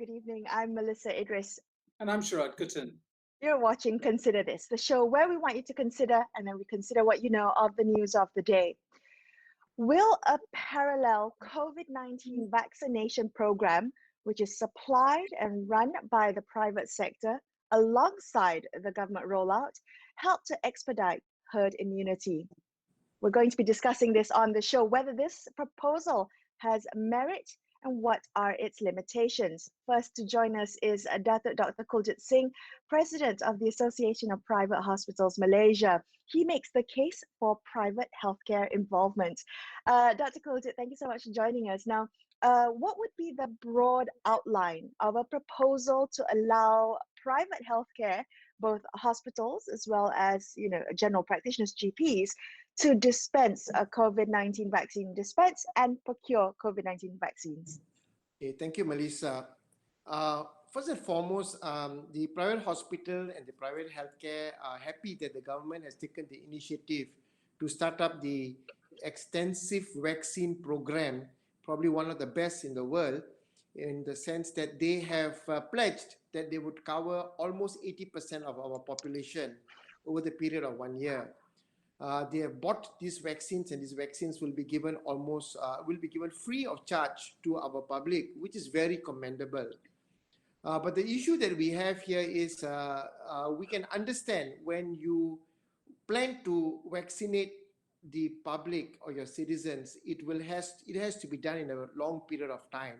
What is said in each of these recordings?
good evening. I'm Melisa Idris. And I'm Sharaad Kuttan. You're watching Consider This, the show where we want you to consider and then we consider what you know of the news of the day. Will a parallel COVID-19 vaccination program, which is supplied and run by the private sector alongside the government rollout, help to expedite herd immunity? We're going to be discussing this on the show, whether this proposal has merit and what are its limitations. First to join us is Datuk Dr. Kuljit Singh, President of the Association of Private Hospitals Malaysia. He makes the case for private healthcare involvement. Dr. Kuljit, thank you so much for joining us. Now, what would be the broad outline of a proposal to allow private healthcare, both hospitals as well as general practitioners, GPs, to dispense a COVID-19 vaccine, dispense and procure COVID-19 vaccines? Okay, thank you, Melissa. First and foremost, the private hospital and the private healthcare are happy that the government has taken the initiative to start up the extensive vaccine program, probably one of the best in the world, in the sense that they have pledged that they would cover almost 80% of our population over the period of 1 year. They have bought these vaccines, and these vaccines will be given free of charge to our public, which is very commendable. But the issue that we have here is we can understand when you plan to vaccinate the public or your citizens, it has to be done in a long period of time.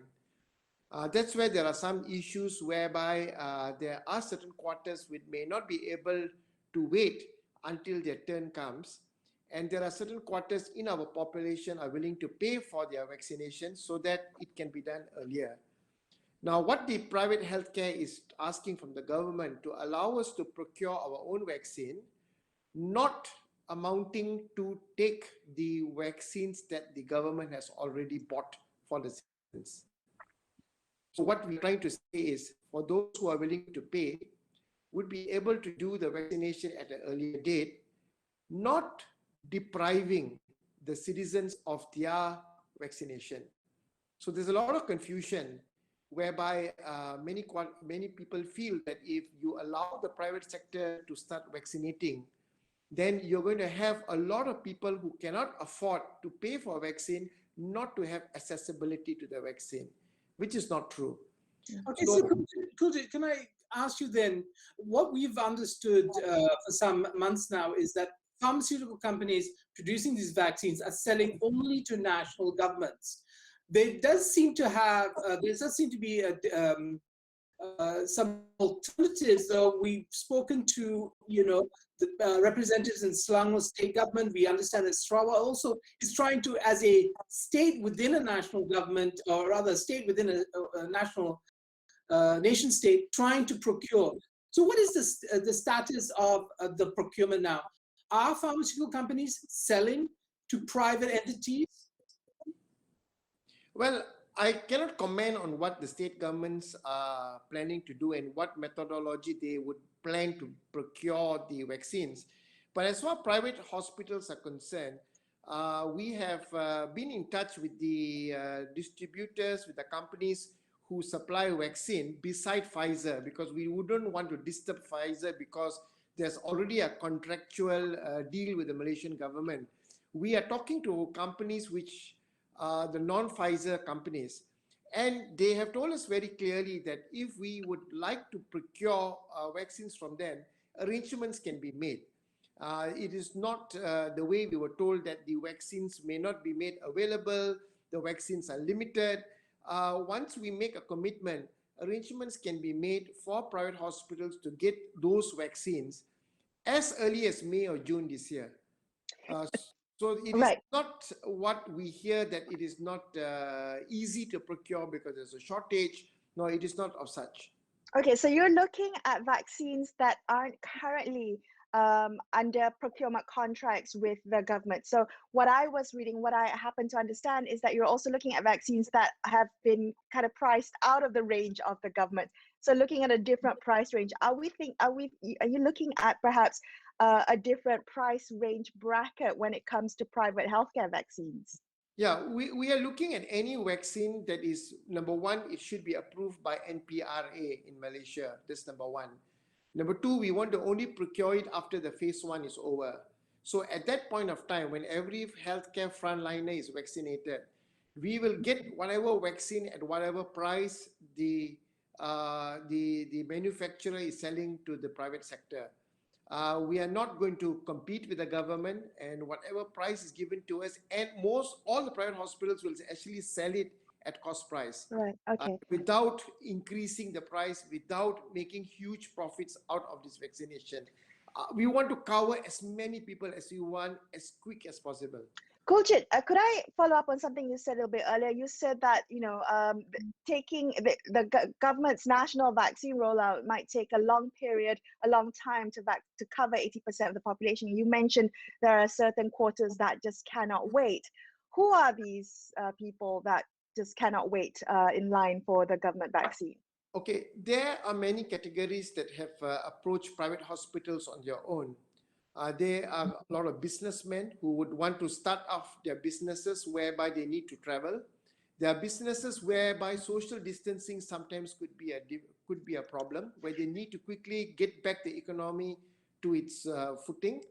That's where there are some issues whereby there are certain quarters which may not be able to wait until their turn comes, and there are certain quarters in our population are willing to pay for their vaccination so that it can be done earlier. Now, what the private healthcare is asking from the government to allow us to procure our own vaccine, not amounting to take the vaccines that the government has already bought for the citizens. So what we're trying to say is, for those who are willing to pay, would be able to do the vaccination at an earlier date, not depriving the citizens of their vaccination. So there's a lot of confusion whereby many people feel that if you allow the private sector to start vaccinating, then you're going to have a lot of people who cannot afford to pay for a vaccine not to have accessibility to the vaccine, which is not true. Okay, so Kuljit, can I ask you then, what we've understood for some months now is that pharmaceutical companies producing these vaccines are selling only to national governments. There does seem to be some alternatives. So we've spoken to the representatives in Selangor state government. We understand that Sarawak also is trying to, as a state within a national government, or rather a state within a national nation state, trying to procure. So what is the status of the procurement now? Are pharmaceutical companies selling to private entities? Well, I cannot comment on what the state governments are planning to do and what methodology they would plan to procure the vaccines. But as far as private hospitals are concerned, we have been in touch with the distributors, with the companies who supply vaccine beside Pfizer, because we wouldn't want to disturb Pfizer because there's already a contractual deal with the Malaysian government. We are talking to companies which are the non-Pfizer companies, and they have told us very clearly that if we would like to procure vaccines from them, arrangements can be made. It is not the way we were told that the vaccines may not be made available, the vaccines are limited. Once we make a commitment, arrangements can be made for private hospitals to get those vaccines as early as May or June this year. So it is not what we hear that it is not easy to procure because there's a shortage. No, it is not of such. Okay, so you're looking at vaccines that aren't currently under procurement contracts with the government. So what I was reading, what I happen to understand is that you're also looking at vaccines that have been kind of priced out of the range of the government. So looking at a different price range, are you looking at perhaps a different price range bracket when it comes to private healthcare vaccines? Yeah, we are looking at any vaccine that is, number one, it should be approved by NPRA in Malaysia. That's number one. Number two, we want to only procure it after the phase 1 is over. So at that point of time, when every healthcare frontliner is vaccinated, we will get whatever vaccine at whatever price the manufacturer is selling to the private sector. We are not going to compete with the government, and whatever price is given to us, and all the private hospitals will actually sell it at cost price. Right. Okay. Without increasing the price, without making huge profits out of this vaccination. We want to cover as many people as we want as quick as possible. Kuljit, could I follow up on something you said a little bit earlier? You said that taking the government's national vaccine rollout might take a long period, a long time to cover 80% of the population. You mentioned there are certain quarters that just cannot wait. Who are these people that just cannot wait in line for the government vaccine? Okay, there are many categories that have approached private hospitals on their own. There are a lot of businessmen who would want to start off their businesses whereby they need to travel. There are businesses whereby social distancing sometimes could be a problem, where they need to quickly get back the economy to its footing.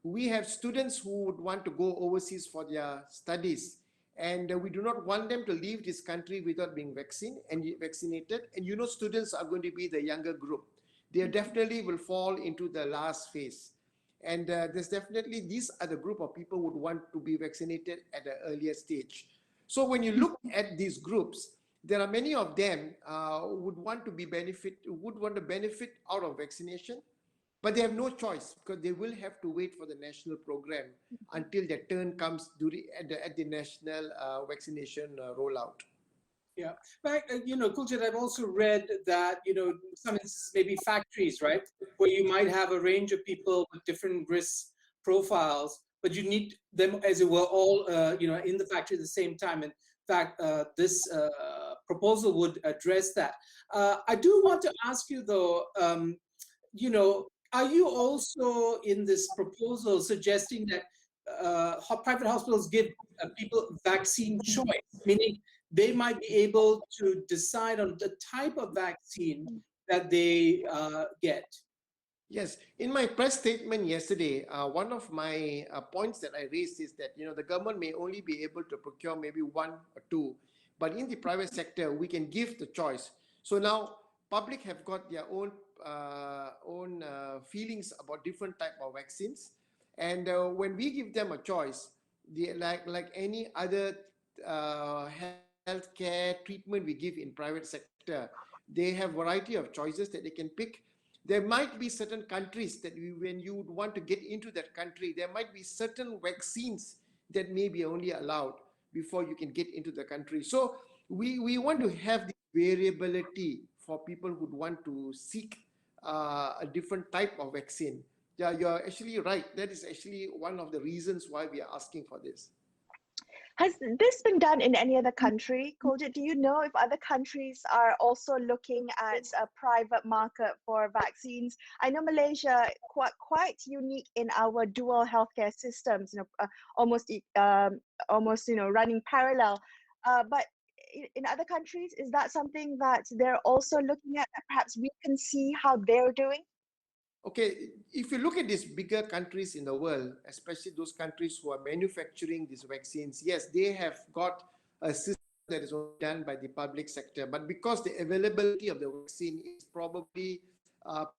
We have students who would want to go overseas for their studies, and we do not want them to leave this country without being vaccinated. And students are going to be the younger group. They definitely will fall into the last phase. And there's definitely, these are the group of people who would want to be vaccinated at an earlier stage. So when you look at these groups, there are many of them would want to benefit out of vaccination, but they have no choice because they will have to wait for the national program until their turn comes at the national vaccination rollout. Yeah, but Kuljit, I've also read that some instances maybe factories, right, where you might have a range of people with different risk profiles, but you need them, as it were, all in the factory at the same time. In fact, this proposal would address that. I do want to ask you though, are you also in this proposal suggesting that private hospitals give people vaccine choice, meaning they might be able to decide on the type of vaccine that they get? Yes, in my press statement yesterday, one of my points that I raised is that the government may only be able to procure maybe one or two, but in the private sector we can give the choice. So now public have got their own feelings about different type of vaccines, and when we give them a choice, like any other healthcare treatment we give in private sector, they have variety of choices that they can pick. There might be certain countries that when you would want to get into that country, there might be certain vaccines that may be only allowed before you can get into the country. So we want to have the variability for people who want to seek a different type of vaccine. Yeah, you're actually right. That is actually one of the reasons why we are asking for this. Has this been done in any other country, Kuljit? Do you know if other countries are also looking at a private market for vaccines? I know Malaysia quite unique in our dual healthcare systems, almost running parallel. But in other countries, is that something that they're also looking at? Perhaps we can see how they're doing. Okay, if you look at these bigger countries in the world, especially those countries who are manufacturing these vaccines, yes, they have got a system that is only done by the public sector. But because the availability of the vaccine is probably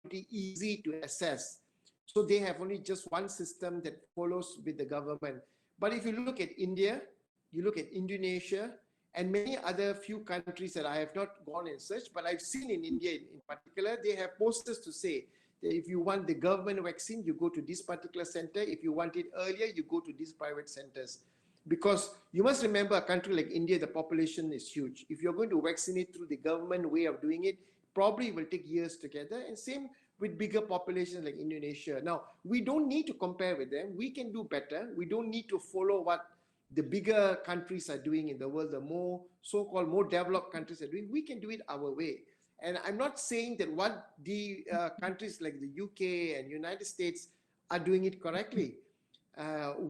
pretty easy to assess, so they have only just one system that follows with the government. But if you look at India, you look at Indonesia, and many other few countries that I have not gone and searched, but I've seen in India in particular, they have posters to say, if you want the government vaccine, you go to this particular center. If you want it earlier, you go to these private centers. Because you must remember, a country like India, the population is huge. If you're going to vaccinate through the government way of doing it, probably will take years together. And same with bigger populations like Indonesia. Now, we don't need to compare with them. We can do better. We don't need to follow what the bigger countries are doing in the world, the more so-called more developed countries are doing. We can do it our way. And I'm not saying that what the countries like the UK and United States are doing it correctly.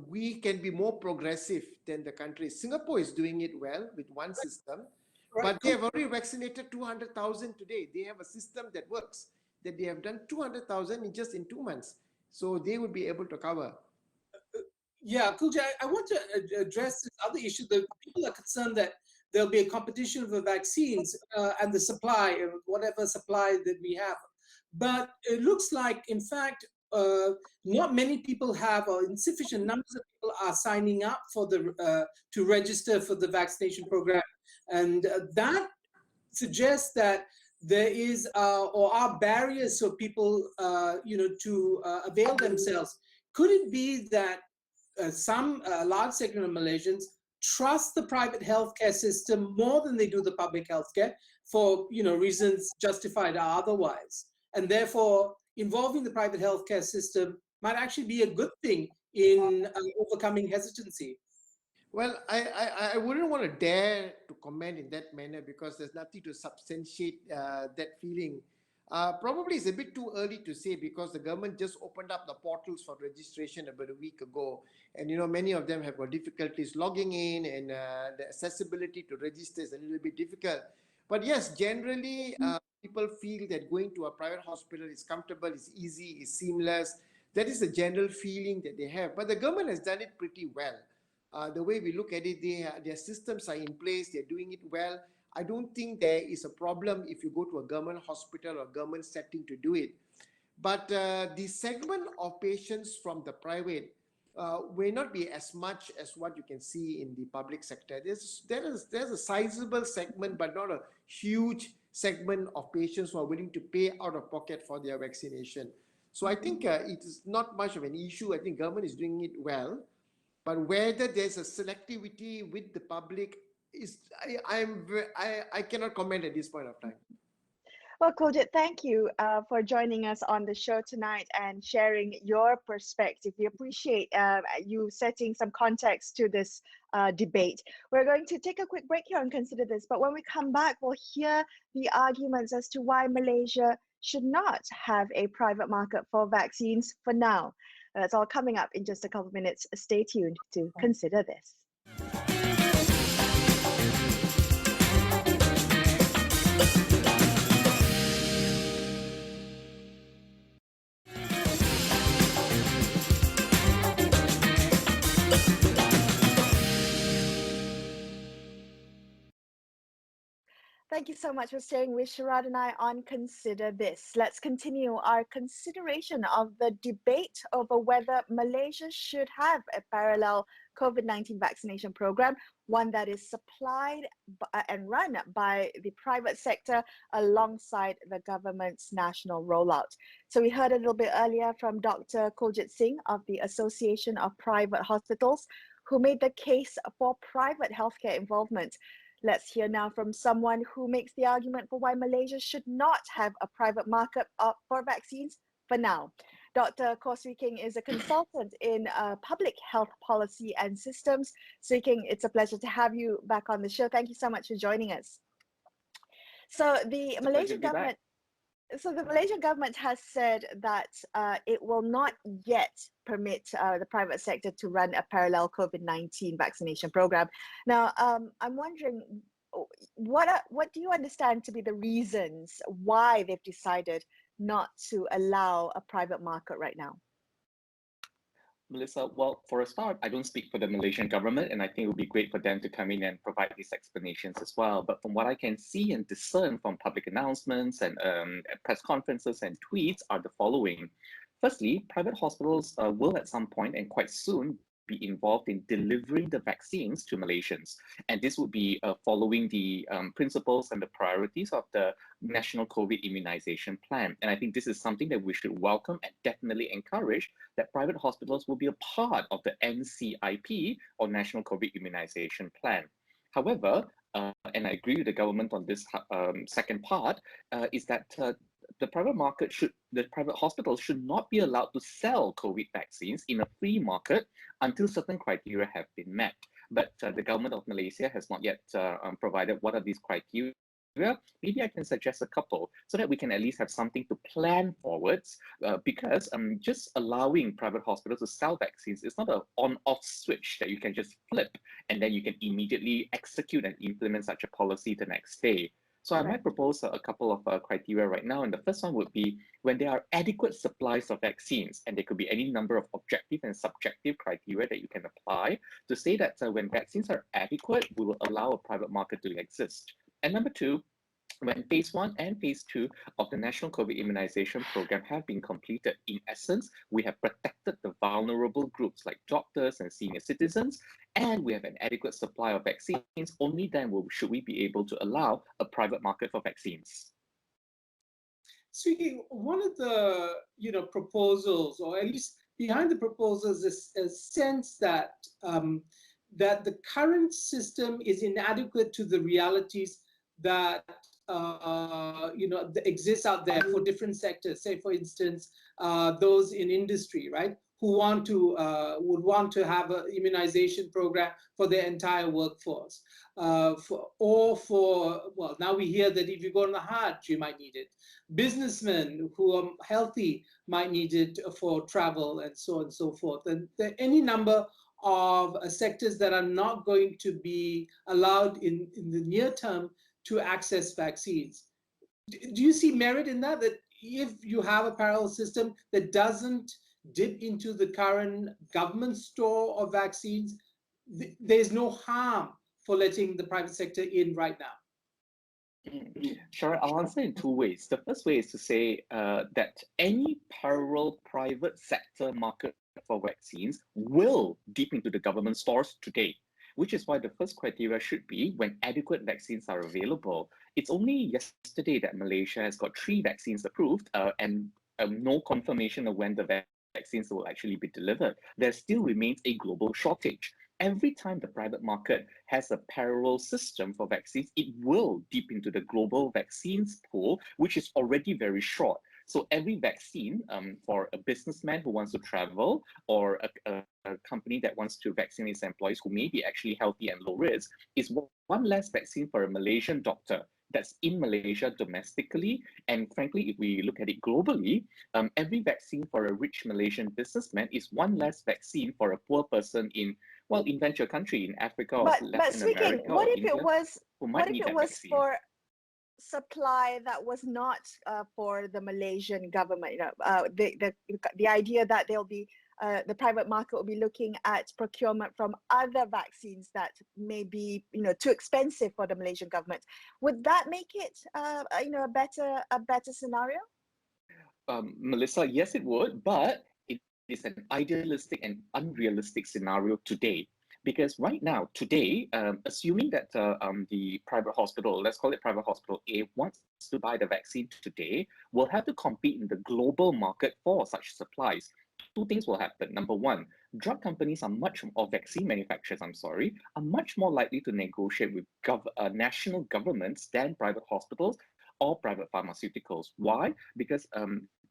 we can be more progressive than the country. Singapore is doing it well with one system, but they have already vaccinated 200,000 today. They have a system that works, that they have done 200,000 in just in 2 months. So they would be able to cover. Yeah, Kuljit, I want to address this other issue. The people are concerned that there'll be a competition of the vaccines and the supply, whatever supply that we have. But it looks like, in fact, not many people have, or insufficient numbers of people are signing up for the to register for the vaccination program, and that suggests that there is or are barriers for people, to avail themselves. Could it be that some large segment of Malaysians trust the private healthcare system more than they do the public healthcare for reasons justified or otherwise, and therefore involving the private healthcare system might actually be a good thing in overcoming hesitancy? Well, I wouldn't want to dare to comment in that manner because there's nothing to substantiate that feeling. Probably it's a bit too early to say because the government just opened up the portals for registration about a week ago, and many of them have got difficulties logging in, and the accessibility to register is a little bit difficult. But yes, generally people feel that going to a private hospital is comfortable, is easy, is seamless. That is the general feeling that they have. But the government has done it pretty well. The way we look at it, their systems are in place, they're doing it well. I don't think there is a problem if you go to a government hospital or government setting to do it. But the segment of patients from the private may not be as much as what you can see in the public sector. There's a sizable segment, but not a huge segment of patients who are willing to pay out of pocket for their vaccination. So I think it is not much of an issue. I think government is doing it well. But whether there's a selectivity with the public is, I cannot comment at this point of time. Well, Kuljit, thank you for joining us on the show tonight and sharing your perspective. We appreciate you setting some context to this debate. We're going to take a quick break here and consider this, but when we come back, we'll hear the arguments as to why Malaysia should not have a private market for vaccines for now. That's all coming up in just a couple of minutes. Stay tuned to Consider This. Thank you so much for staying with Sharaad and I on Consider This. Let's continue our consideration of the debate over whether Malaysia should have a parallel COVID-19 vaccination program, one that is supplied and run by the private sector alongside the government's national rollout. So we heard a little bit earlier from Dr. Kuljit Singh of the Association of Private Hospitals, who made the case for private healthcare involvement. Let's hear now from someone who makes the argument for why Malaysia should not have a private market for vaccines for now. Dr. Khor Swee is a consultant in public health policy and systems. Swee, it's a pleasure to have you back on the show. Thank you so much for joining us. So the Malaysian government has said that it will not yet permit the private sector to run a parallel COVID-19 vaccination program. Now, I'm wondering, what do you understand to be the reasons why they've decided not to allow a private market right now? Melissa, well, for a start, I don't speak for the Malaysian government, and I think it would be great for them to come in and provide these explanations as well. But from what I can see and discern from public announcements and press conferences and tweets are the following. Firstly, private hospitals will at some point and quite soon be involved in delivering the vaccines to Malaysians. And this would be following the principles and the priorities of the National COVID Immunization Plan. And I think this is something that we should welcome and definitely encourage, that private hospitals will be a part of the NCIP, or National COVID Immunization Plan. However, and I agree with the government on this second part, is that the private hospitals should not be allowed to sell COVID vaccines in a free market until certain criteria have been met. But the government of Malaysia has not yet provided what are these criteria maybe I can suggest a couple so that we can at least have something to plan forwards, because just allowing private hospitals to sell vaccines is not an on-off switch that you can just flip and then you can immediately execute and implement such a policy the next day. So I might propose a couple of criteria right now. And the first one would be when there are adequate supplies of vaccines, and there could be any number of objective and subjective criteria that you can apply to say that when vaccines are adequate, we will allow a private market to exist. And number two, when phase 1 and phase 2 of the national COVID immunization program have been completed, in essence, we have protected the vulnerable groups like doctors and senior citizens, and we have an adequate supply of vaccines, only then should we be able to allow a private market for vaccines. Swee, one of the proposals, or at least behind the proposals, is a sense that that the current system is inadequate to the realities that exists out there for different sectors. Say, for instance, those in industry, right, who would want to have an immunization program for their entire workforce, well, now we hear that if you go on the Hajj, you might need it. Businessmen who are healthy might need it for travel and so on and so forth. And there are any number of sectors that are not going to be allowed in the near term to access vaccines. Do you see merit in that? That if you have a parallel system that doesn't dip into the current government store of vaccines, there's no harm for letting the private sector in right now? Sure, I'll answer in two ways. The first way is to say that any parallel private sector market for vaccines will dip into the government stores today, which is why the first criteria should be when adequate vaccines are available. It's only yesterday that Malaysia has got 3 vaccines approved and no confirmation of when the vaccines will actually be delivered. There still remains a global shortage. Every time the private market has a parallel system for vaccines, it will dip into the global vaccines pool, which is already very short. So every vaccine for a businessman who wants to travel, or a company that wants to vaccinate its employees who may be actually healthy and low risk, is one less vaccine for a Malaysian doctor that's in Malaysia domestically. And frankly, if we look at it globally, every vaccine for a rich Malaysian businessman is one less vaccine for a poor person in venture country in Africa or Latin America. What if it was vaccine. For supply that was not for the Malaysian government? The idea that there'll be the private market will be looking at procurement from other vaccines that may be too expensive for the Malaysian government. Would that make it a better scenario? Melissa, yes, it would, but it is an idealistic and unrealistic scenario today. Because right now, today, assuming that the private hospital, let's call it private hospital A, wants to buy the vaccine today, will have to compete in the global market for such supplies. 2 things will happen. Number one, drug companies or vaccine manufacturers, are much more likely to negotiate with national governments than private hospitals or private pharmaceuticals. Why? Because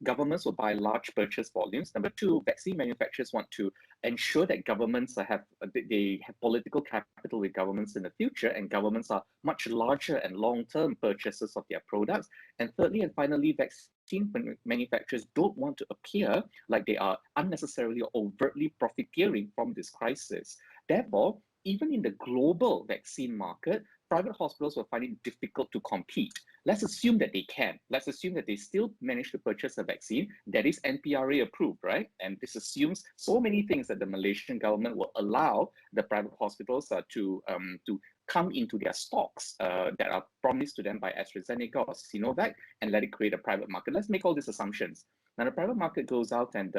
governments will buy large purchase volumes. Number 2, vaccine manufacturers want to ensure that governments have political capital with governments in the future, and governments are much larger and long-term purchasers of their products. And thirdly and finally, vaccine manufacturers don't want to appear like they are unnecessarily or overtly profiteering from this crisis. Therefore, even in the global vaccine market, private hospitals will find it difficult to compete. Let's assume that they can. Let's assume that they still manage to purchase a vaccine that is NPRA approved, right? And this assumes so many things that the Malaysian government will allow the private hospitals to come into their stocks that are promised to them by AstraZeneca or Sinovac, and let it create a private market. Let's make all these assumptions. Now, the private market goes out and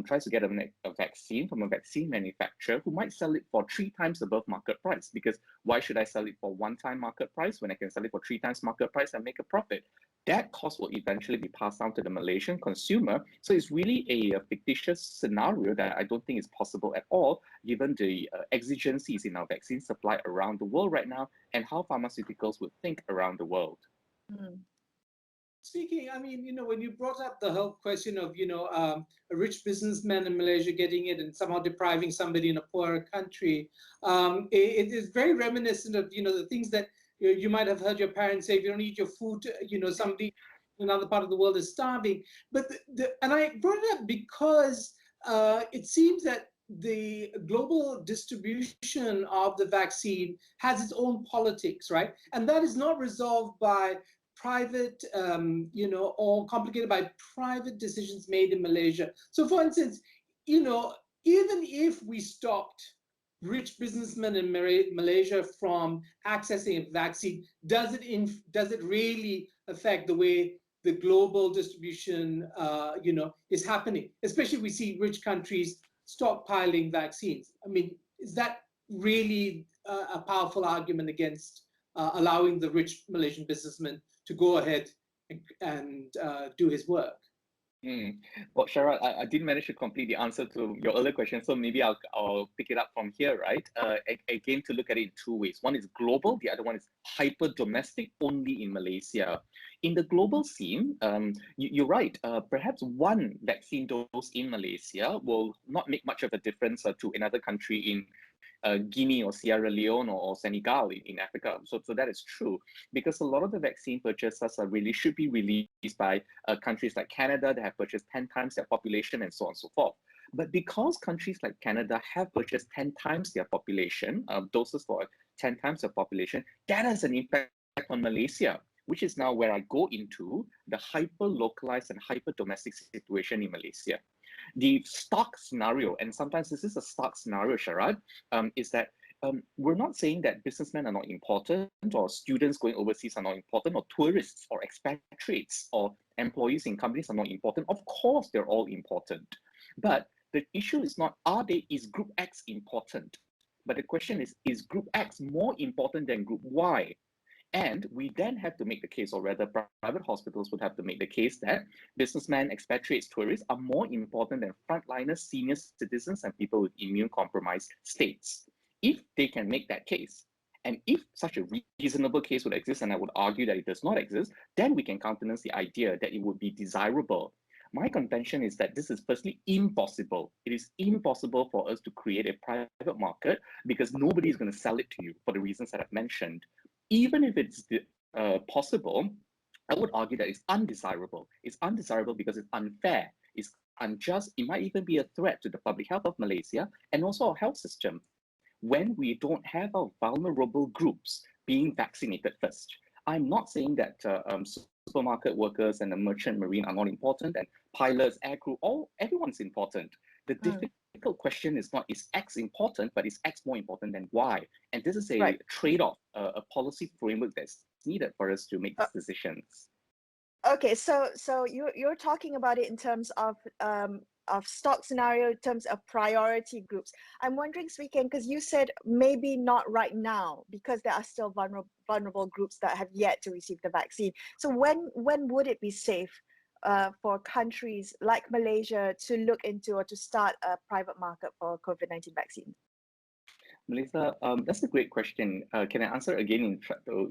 tries to get a vaccine from a vaccine manufacturer who might sell it for 3 times above market price. Because why should I sell it for 1 time market price when I can sell it for 3 times market price and make a profit? That cost will eventually be passed down to the Malaysian consumer. So it's really a fictitious scenario that I don't think is possible at all, given the exigencies in our vaccine supply around the world right now and how pharmaceuticals would think around the world. Speaking, when you brought up the whole question of, a rich businessman in Malaysia getting it and somehow depriving somebody in a poorer country, it is very reminiscent of, the things that You might have heard your parents say, if you don't eat your food, somebody in another part of the world is starving. But and I brought it up because it seems that the global distribution of the vaccine has its own politics, right? And that is not resolved by private, or complicated by private decisions made in Malaysia. So for instance, even if we stopped rich businessmen in Malaysia from accessing a vaccine, does it really affect the way the global distribution, is happening? Especially we see rich countries stockpiling vaccines. I mean, is that really a powerful argument against allowing the rich Malaysian businessman to go ahead and do his work? Well, Sharaad, I didn't manage to complete the answer to your earlier question, so maybe I'll pick it up from here, right? Again, to look at it in two ways. One is global, the other one is hyper-domestic, only in Malaysia. In the global scene, you're right, perhaps one vaccine dose in Malaysia will not make much of a difference to another country in Guinea or Sierra Leone or Senegal in Africa. So that is true, because a lot of the vaccine purchases should be released by countries like Canada that have purchased 10 times their population and so on and so forth. But because countries like Canada have purchased 10 times their population, doses for 10 times their population, that has an impact on Malaysia, which is now where I go into the hyper-localized and hyper-domestic situation in Malaysia. The stock scenario, and sometimes this is a stock scenario, Sharaad, is that we're not saying that businessmen are not important, or students going overseas are not important, or tourists or expatriates or employees in companies are not important. Of course, they're all important. But the issue is not, is Group X important? But the question is Group X more important than Group Y? And we then have to make the case, or rather private hospitals would have to make the case, that businessmen, expatriates, tourists are more important than frontliners, senior citizens, and people with immune-compromised states. If they can make that case, and if such a reasonable case would exist, and I would argue that it does not exist, then we can countenance the idea that it would be desirable. My contention is that this is firstly impossible. It is impossible for us to create a private market because nobody is going to sell it to you for the reasons that I've mentioned. Even if it's possible, I would argue that it's undesirable. It's undesirable because it's unfair, it's unjust, it might even be a threat to the public health of Malaysia and also our health system when we don't have our vulnerable groups being vaccinated first. I'm not saying that supermarket workers and the merchant marine are not important, and pilots, aircrew, everyone's important. The difficult question is not, is X important, but is X more important than Y? And this is a trade-off, a policy framework that's needed for us to make these decisions. Okay, so you're talking about it in terms of stock scenario, in terms of priority groups. I'm wondering, Swee, because you said maybe not right now because there are still vulnerable groups that have yet to receive the vaccine. So when would it be safe for countries like Malaysia to look into or to start a private market for COVID-19 vaccines? Melissa, that's a great question. Can I answer again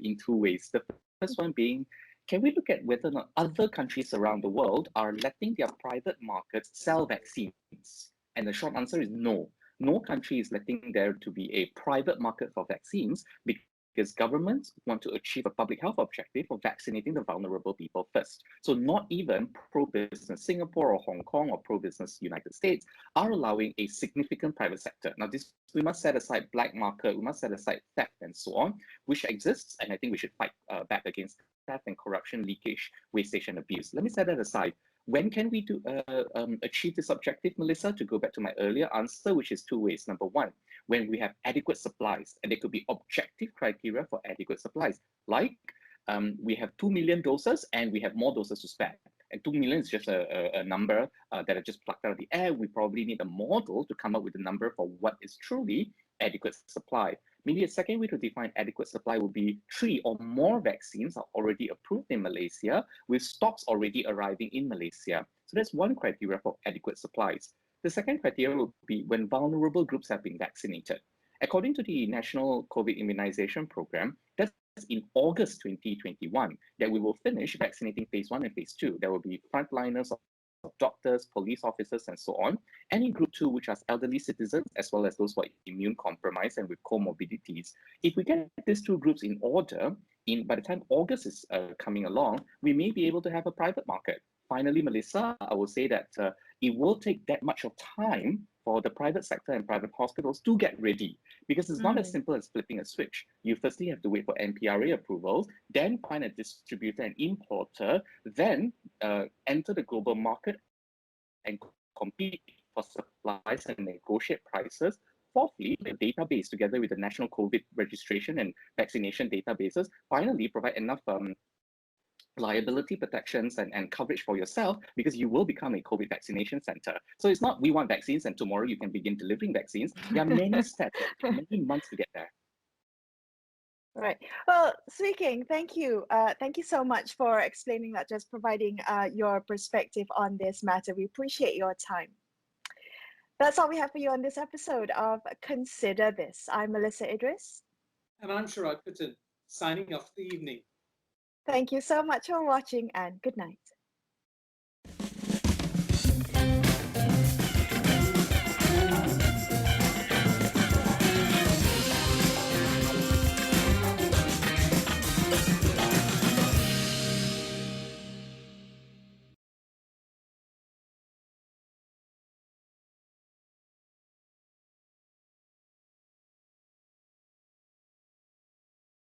in two ways? The first one being, can we look at whether or not other countries around the world are letting their private markets sell vaccines? And the short answer is no. No country is letting there to be a private market for vaccines because governments want to achieve a public health objective of vaccinating the vulnerable people first. So not even pro-business Singapore or Hong Kong or pro-business United States are allowing a significant private sector. Now, this we must set aside black market, we must set aside theft and so on, which exists, and I think we should fight back against theft and corruption, leakage, wastage, and abuse. Let me set that aside. When can we achieve this objective, Melissa? To go back to my earlier answer, which is two ways. Number one, when we have adequate supplies, and there could be objective criteria for adequate supplies, like we have 2 million doses and we have more doses to spare. And 2 million is just a number that I just plucked out of the air. We probably need a model to come up with a number for what is truly adequate supply. Maybe a second way to define adequate supply would be 3 or more vaccines are already approved in Malaysia with stocks already arriving in Malaysia. So that's one criteria for adequate supplies. The second criteria will be when vulnerable groups have been vaccinated. According to the National COVID Immunization Program, that's in August 2021 that we will finish vaccinating phase 1 and phase 2. There will be frontliners or of doctors, police officers, and so on. And in group 2, which are elderly citizens, as well as those who are immune compromised and with comorbidities. If we get these 2 groups in order, by the time August is coming along, we may be able to have a private market. Finally, Melissa, I will say that it will take that much of time for the private sector and private hospitals to get ready, because it's not as simple as flipping a switch. You firstly have to wait for NPRA approvals, then find a distributor and importer, then enter the global market and compete for supplies and negotiate prices. Fourthly, the database together with the national COVID registration and vaccination databases finally provide enough liability protections and coverage for yourself, because you will become a COVID vaccination center. So it's not we want vaccines and tomorrow you can begin delivering vaccines. There are many steps, many months to get there. Right. Well, Swee Kheng, thank you. Thank you so much for explaining that, just providing your perspective on this matter. We appreciate your time. That's all we have for you on this episode of Consider This. I'm Melisa Idris. And I'm Sharaad Kuttan, signing off the evening. Thank you so much for watching, and good night.